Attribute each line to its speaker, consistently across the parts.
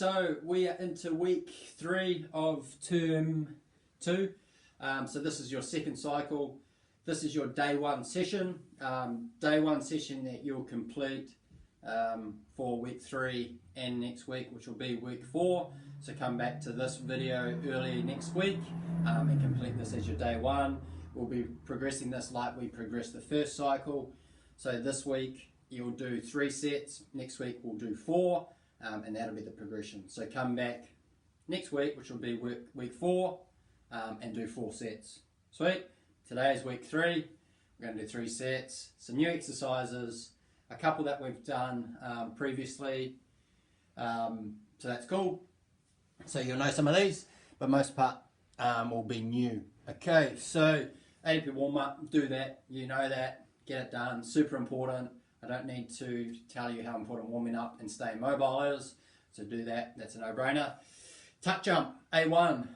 Speaker 1: so we are into week 3 of term 2. So this is your second cycle. This is your day 1 session. Day 1 session that you'll complete for week 3 and next week, which will be week 4. So come back to this video early next week and complete this as your day 1. We'll be progressing this like we progressed the first cycle. So this week you'll do 3 sets, next week we'll do 4, and that'll be the progression. So come back next week, which will be week 4, and do 4 sets. Sweet. Today is week 3, we're going to do 3 sets, some new exercises, a couple that we've done previously, so that's cool. So you'll know some of these, but most part will be new. Okay, so ADP warm-up, do that, you know that, get it done, super important. I don't need to tell you how important warming up and staying mobile is, so do that, that's a no-brainer. Tuck jump, A1,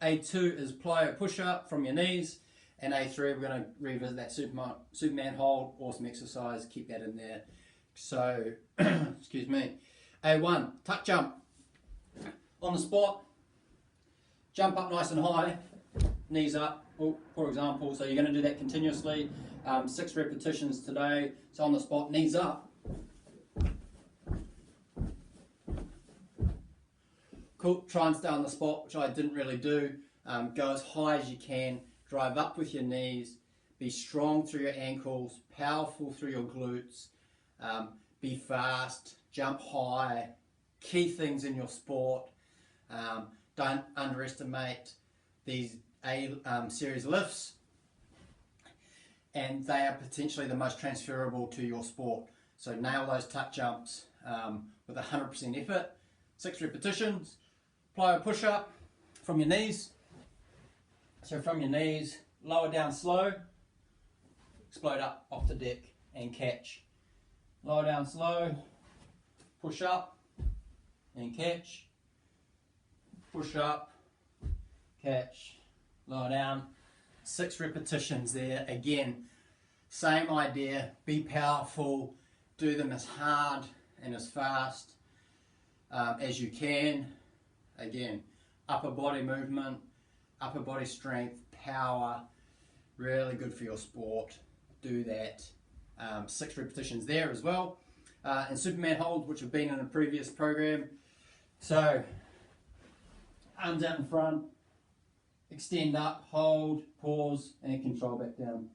Speaker 1: A2 is plyo push-up from your knees, and A3 we're going to revisit that Superman hold, awesome exercise, keep that in there. So, excuse me, A1, tuck jump, on the spot, jump up nice and high, knees up, for example, so you're going to do that continuously, 6 repetitions today, so on the spot, knees up. Cool, try and stay on the spot, which I didn't really do. Go as high as you can, drive up with your knees, be strong through your ankles, powerful through your glutes, be fast, jump high, key things in your sport. Don't underestimate these series lifts, and they are potentially the most transferable to your sport. So nail those tuck jumps with 100% effort. 6 repetitions, plyo push up from your knees. So from your knees, lower down slow, explode up off the deck and catch. Lower down slow, push up and catch. Push up, catch, lower down. 6 repetitions there. Again, same idea, be powerful, do them as hard and as fast as you can. Again, upper body movement, upper body strength, power, really good for your sport. Do that. 6 repetitions there as well. And Superman holds, which have been in a previous program. So, arms out in front, extend up, hold, pause, and control back down.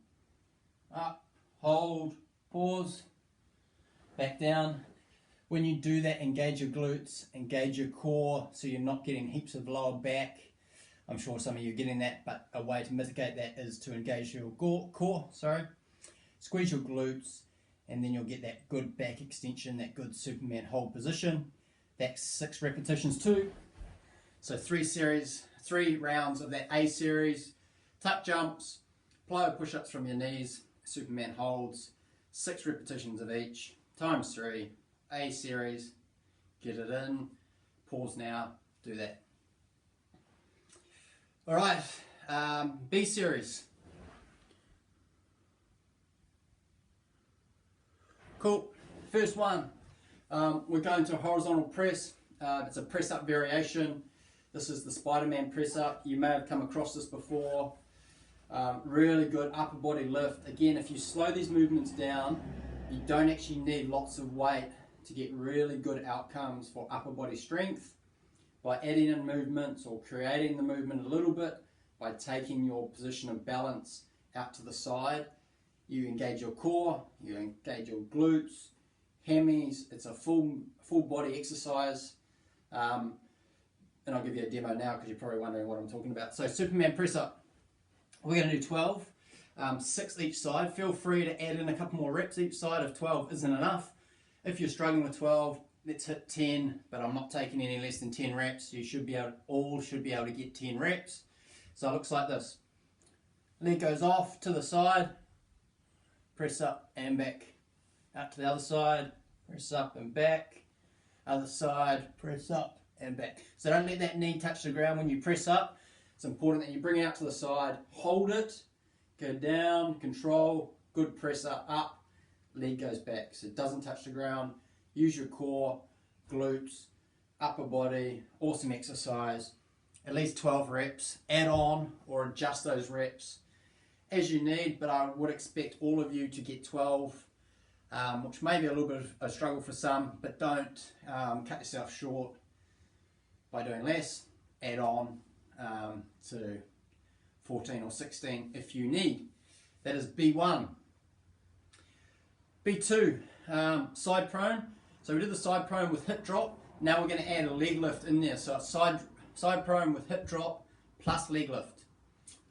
Speaker 1: Up, hold, pause, back down. When you do that, engage your glutes, engage your core, so you're not getting heaps of lower back. I'm sure some of you are getting that, but a way to mitigate that is to engage your core. Squeeze your glutes, and then you'll get that good back extension, that good Superman hold position. That's 6 repetitions too. So 3 rounds of that A series, tuck jumps, plyo push-ups from your knees, Superman holds, 6 repetitions of each, times 3, A series, get it in, pause now, do that. Alright, B series. Cool, first one, we're going to a horizontal press. It's a press up variation. This is the Spider-Man press up. You may have come across this before. Really good upper body lift. Again, if you slow these movements down, you don't actually need lots of weight to get really good outcomes for upper body strength. By adding in movements or creating the movement a little bit, by taking your position of balance out to the side, you engage your core, you engage your glutes, hammies. It's a full body exercise. And I'll give you a demo now because you're probably wondering what I'm talking about. So Superman press up, we're going to do 12, 6 each side. Feel free to add in a couple more reps each side if 12 isn't enough. If you're struggling with 12, let's hit 10, but I'm not taking any less than 10 reps. You should be able, all should be able to get 10 reps. So it looks like this. Leg goes off to the side, press up and back. Out to the other side, press up and back. Other side, press up and back. So don't let that knee touch the ground when you press up. It's important that you bring it out to the side, hold it, go down, control, good press up, leg goes back. So it doesn't touch the ground. Use your core, glutes, upper body, awesome exercise, at least 12 reps, add on or adjust those reps as you need, but I would expect all of you to get 12, which may be a little bit of a struggle for some, but don't cut yourself short by doing less. Add on to 14 or 16 if you need. That is B1. B2, side prone. So we did the side prone with hip drop. Now we're going to add a leg lift in there. So it's side prone with hip drop plus leg lift.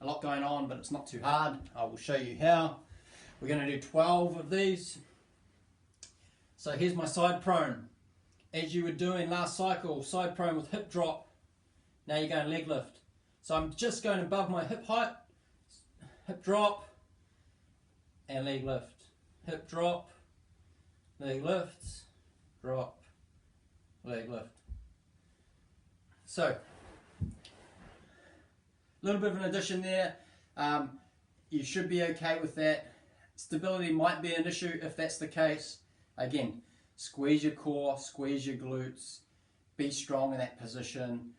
Speaker 1: A lot going on, but it's not too hard. I will show you how. We're going to do 12 of these. So here's my side prone. As you were doing last cycle, side prone with hip drop. Now you're going leg lift. So I'm just going above my hip height, hip drop, and leg lift. Hip drop, leg lift, drop, leg lift. So, a little bit of an addition there. You should be okay with that. Stability might be an issue if that's the case. Again, squeeze your core, squeeze your glutes, be strong in that position.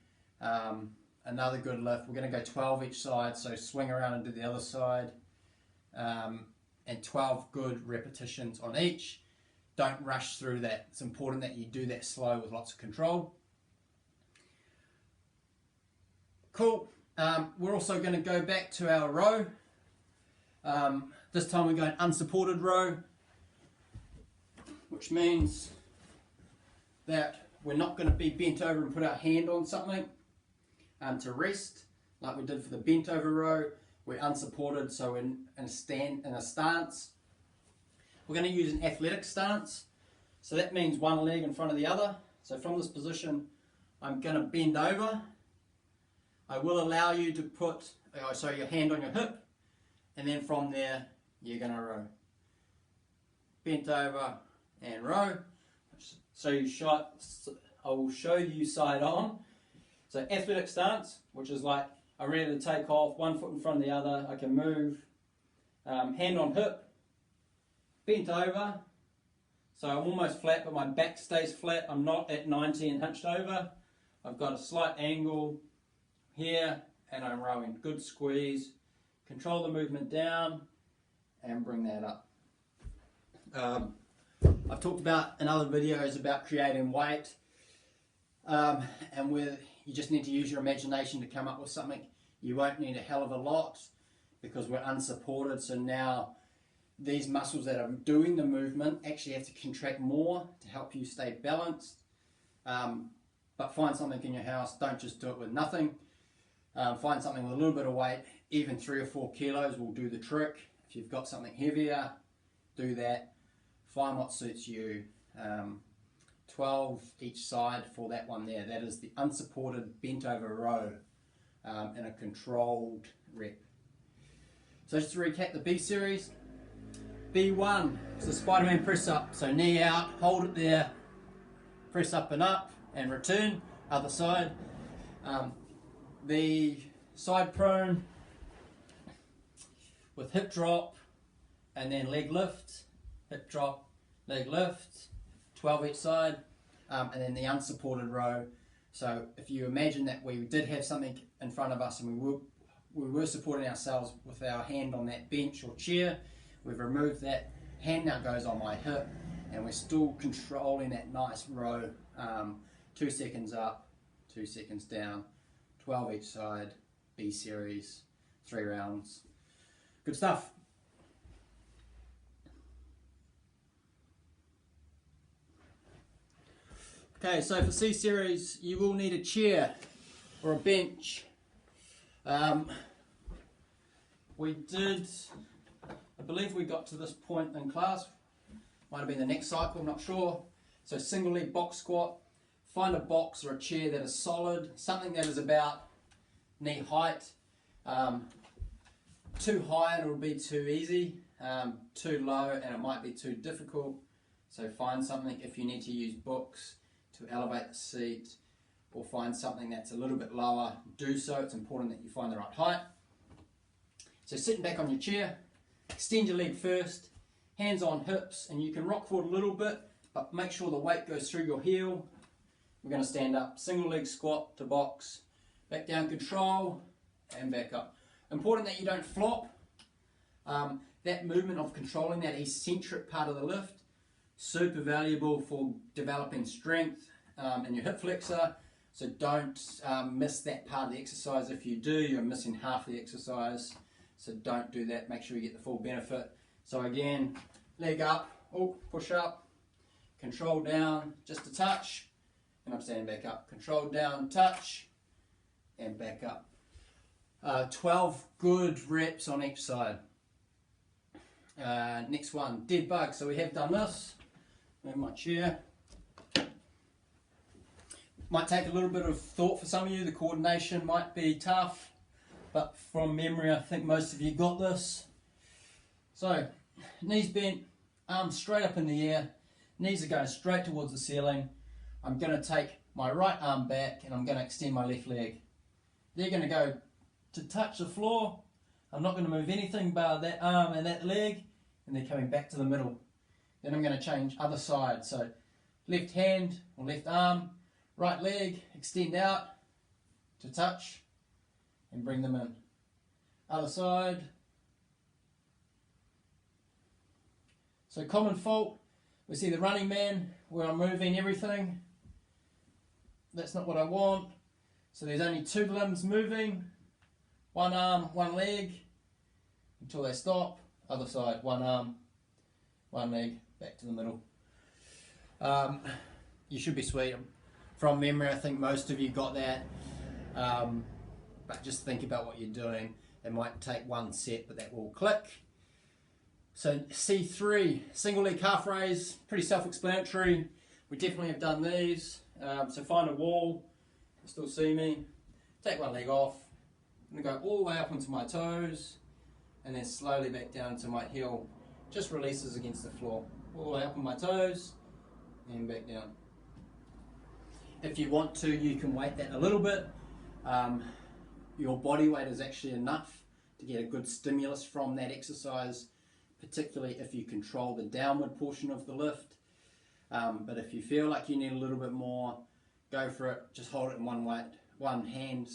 Speaker 1: Another good lift. We're going to go 12 each side, so swing around and do the other side. And 12 good repetitions on each. Don't rush through that. It's important that you do that slow with lots of control. Cool. We're also going to go back to our row. This time we're going unsupported row, which means that we're not going to be bent over and put our hand on something to rest like we did for the bent over row. We're unsupported, so in a stance. We're going to use an athletic stance. So that means one leg in front of the other. So from this position, I'm going to bend over. I will allow you to put your hand on your hip, and then from there you're going to row. Bent over and row. So I will show you side on. So athletic stance, which is like I'm ready to take off, one foot in front of the other. I can move, hand on hip, bent over. So I'm almost flat, but my back stays flat. I'm not at 90 and hunched over. I've got a slight angle here, and I'm rowing. Good squeeze. Control the movement down, and bring that up. I've talked about in other videos about creating weight, and where you just need to use your imagination to come up with something. You won't need a hell of a lot because we're unsupported. So now these muscles that are doing the movement actually have to contract more to help you stay balanced. But find something in your house. Don't just do it with nothing. Find something with a little bit of weight. Even 3 or 4 kilos will do the trick. If you've got something heavier, do that. Find what suits you. 12 each side for that one there. That is the unsupported bent over row in a controlled rep. So just to recap the B series, B1 is the Spider-Man press up. So knee out, hold it there, press up and return, other side. The side prone with hip drop and then leg lift, hip drop, leg lift, 12 each side, and then the unsupported row. So if you imagine that we did have something in front of us and we were supporting ourselves with our hand on that bench or chair, we've removed that, hand now goes on my hip, and we're still controlling that nice row. 2 seconds up, 2 seconds down, 12 each side, B series, 3 rounds. Good stuff. Okay, so for C series, you will need a chair or a bench. I believe we got to this point in class, might have been the next cycle, I'm not sure. So single leg box squat, find a box or a chair that is solid, something that is about knee height. Too high and it will be too easy, too low and it might be too difficult. So find something, if you need to use books to elevate the seat, or find something that's a little bit lower, do so. It's important that you find the right height. So sitting back on your chair, extend your leg first, hands on hips, and you can rock forward a little bit, but make sure the weight goes through your heel. we're going to stand up, single leg squat to box, back down, control, and back up. Important that you don't flop. That movement of controlling that eccentric part of the lift, super valuable for developing strength in your hip flexor. So don't miss that part of the exercise. If you do, you're missing half the exercise. So don't do that. Make sure you get the full benefit. So again, leg up, push up, control down, just a touch, and I'm standing back up. Control down, touch, and back up. 12 good reps on each side. Next one, dead bug. So we have done this. Move my chair. Might take a little bit of thought for some of you. The coordination might be tough, but from memory, I think most of you got this. So, knees bent, arms straight up in the air, knees are going straight towards the ceiling. I'm going to take my right arm back and I'm going to extend my left leg. They're going to go to touch the floor. I'm not going to move anything but that arm and that leg, and they're coming back to the middle. Then I'm going to change other side. So, left hand or left arm, right leg, extend out to touch and bring them in. Other side. So common fault, we see the running man where I'm moving everything. That's not what I want. So there's only two limbs moving, one arm, one leg, until they stop. Other side, one arm, one leg, back to the middle. You should be sweet. From memory, I think most of you got that, but just think about what you're doing. It might take one set, but that will click. So C3, single leg calf raise, pretty self-explanatory. We definitely have done these. So find a wall, you still see me. Take one leg off. I'm going to go all the way up onto my toes, and then slowly back down to my heel. Just releases against the floor. All the way up on my toes, and back down. If you want to, you can weight that a little bit. Your body weight is actually enough to get a good stimulus from that exercise, particularly if you control the downward portion of the lift. But if you feel like you need a little bit more, go for it. Just hold it in one hand.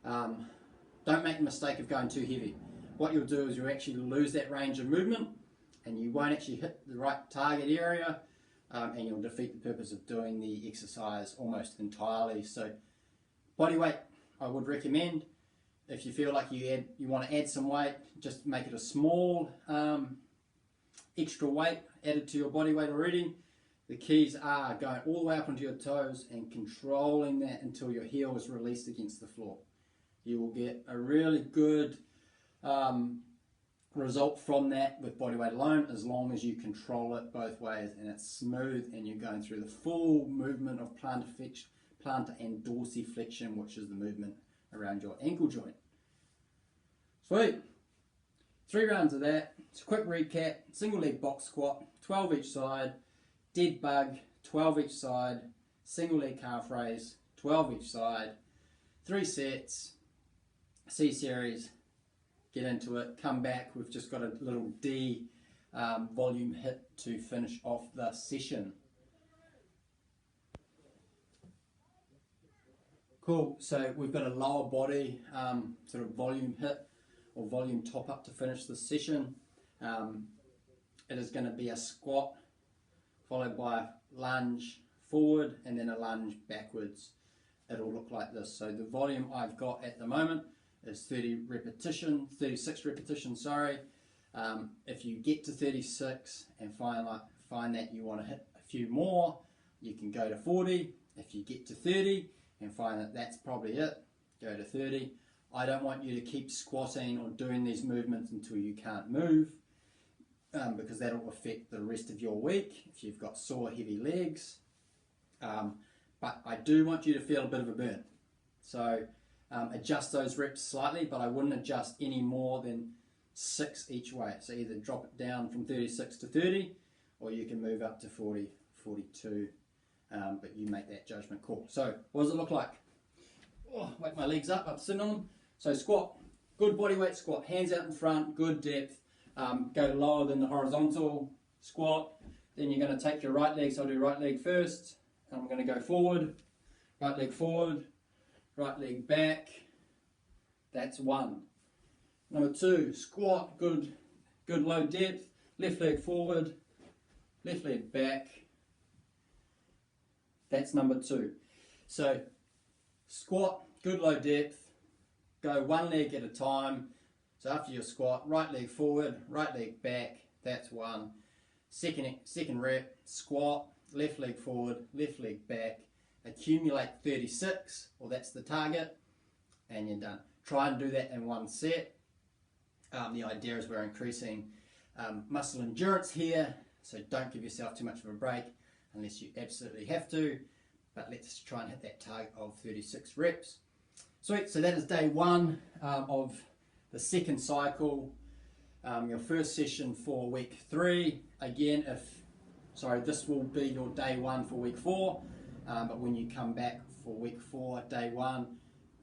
Speaker 1: Don't make the mistake of going too heavy. What you'll do is you'll actually lose that range of movement, and you won't actually hit the right target area. And you'll defeat the purpose of doing the exercise almost entirely. So body weight, I would recommend. If you feel like you want to add some weight, just make it a small extra weight added to your body weight already. The keys are going all the way up onto your toes and controlling that until your heel is released against the floor. You will get a really good result from that with body weight alone, as long as you control it both ways and it's smooth and you're going through the full movement of plantar and dorsiflexion, which is the movement around your ankle joint. Sweet. 3 rounds of that. It's a quick recap. Single leg box squat, 12 each side. Dead bug, 12 each side. Single leg calf raise, 12 each side. 3 sets. C-series. Get into it, come back. We've just got a little D volume hit to finish off the session. Cool, so we've got a lower body sort of volume hit or volume top up to finish the session. It is going to be a squat followed by a lunge forward and then a lunge backwards. It'll look like this. So the volume I've got at the moment is 36 repetitions, sorry. If you get to 36 and find that you want to hit a few more, you can go to 40. If you get to 30 and find that that's probably it, go to 30. I don't want you to keep squatting or doing these movements until you can't move, because that'll affect the rest of your week if you've got sore, heavy legs. But I do want you to feel a bit of a burn. So adjust those reps slightly, but I wouldn't adjust any more than 6 each way. So either drop it down from 36 to 30, or you can move up to 40, 42, but you make that judgment call. So what does it look like? Wake my legs up sitting on them. So squat, good body weight squat, hands out in front, good depth. Go lower than the horizontal squat. Then you're going to take your right leg, so I'll do right leg first, And I'm going to go forward, right leg back. That's 1. Number 2, squat, good low depth, left leg forward, left leg back. That's number 2. So squat, good low depth, go 1 leg at a time. So after your squat, right leg forward, right leg back, that's 1. Second rep, squat, left leg forward, left leg back, accumulate 36, or that's the target, and you're done. Try and do that in 1 set. The idea is we're increasing muscle endurance here, so don't give yourself too much of a break unless you absolutely have to, but let's try and hit that target of 36 reps. Sweet, so that is day 1 of the second cycle, your first session for week 3. Again, this will be your day 1 for week 4, but when you come back for week 4, day 1,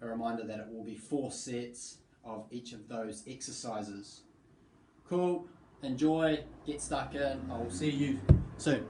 Speaker 1: a reminder that it will be 4 sets of each of those exercises. Cool, enjoy, get stuck in, I will see you soon.